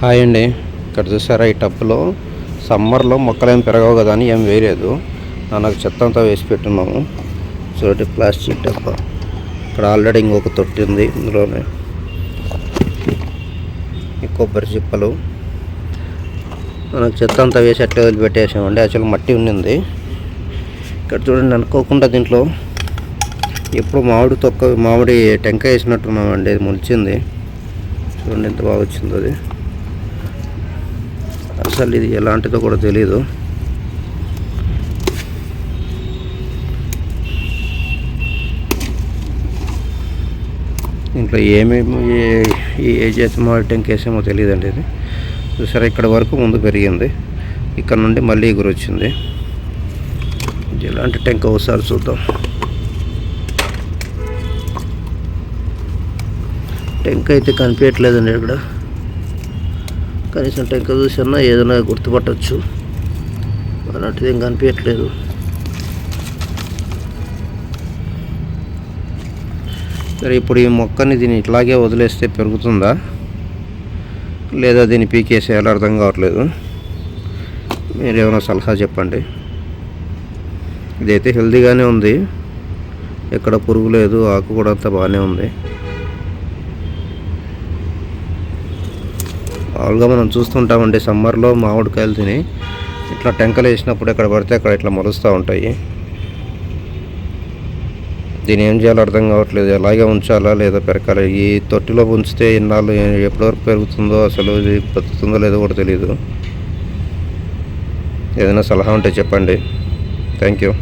Hi అండి. ఇక్కడ చూసారా, ఈ టబ్లో సమ్మర్లో మొక్కలు ఏం పెరగవు కదా అని ఏం వేయలేదు. నాకు చెత్త అంతా వేసి పెట్టున్నాము. చూడండి, ప్లాస్టిక్ డబ్బా. ఇక్కడ ఆల్రెడీ ఇంకొక తొట్టి ఉంది, ఇందులోనే ఈ కొబ్బరి చిప్పలు. మనకు చెత్త అంతా వేసి అట్లా వదిలిపెట్టేసామండి. యాక్చువల్గా మట్టి ఉండింది. ఇక్కడ చూడండి, అనుకోకుండా దీంట్లో ఎప్పుడు మామిడి టెంకాయ వేసినట్టున్నామండి. అది మొలిచింది. చూడండి ఎంత బాగా వచ్చిందో అది. అసలు ఇది ఎలాంటిదో కూడా తెలీదు. ఇంట్లో ఏమేమి ఏ జాతి మామిడి టెంకాయ వేసామో తెలియదండి. ఇది చూసారా, ఇక్కడ వరకు ముందు పెరిగింది, ఇక్కడ నుండి మళ్ళీ ఎగురు వచ్చింది. ఇది ఎలాంటి టెంకాయ ఒకసారి చూద్దాం. టెంకాయ అయితే కనిపించట్లేదండి ఇక్కడ. కనీసం టెంకాయ చూసినా ఏదైనా గుర్తుపట్టవచ్చు, అలాంటిది ఏం కనిపించట్లేదు. సరే, ఇప్పుడు ఈ మొక్కని దీన్ని ఇట్లాగే వదిలేస్తే పెరుగుతుందా లేదా దీన్ని పీకేసేయాలో అర్థం కావట్లేదు. మీరు ఏమైనా సలహా చెప్పండి. ఇదైతే హెల్తీగానే ఉంది, ఎక్కడ పురుగు లేదు, ఆకు కూడా అంతా బాగానే ఉంది. మామూలుగా మనం చూస్తుంటామండి, సమ్మర్లో మామిడికాయలు తిని ఇట్లా టెంకలు వేసినప్పుడు ఎక్కడ పడితే అక్కడ ఇట్లా మొలుస్తూ ఉంటాయి. దీన్ని ఏం చేయాలో అర్థం కావట్లేదు. ఎలాగే ఉంచాలా లేదా పెరకాలి? ఈ తొట్టిలో ఉంచితే ఇన్నాళ్ళు ఎప్పటివరకు పెరుగుతుందో, అసలు ఇది బతుకుతుందో లేదో కూడా తెలియదు. ఏదైనా సలహా ఉంటే చెప్పండి. Thank you.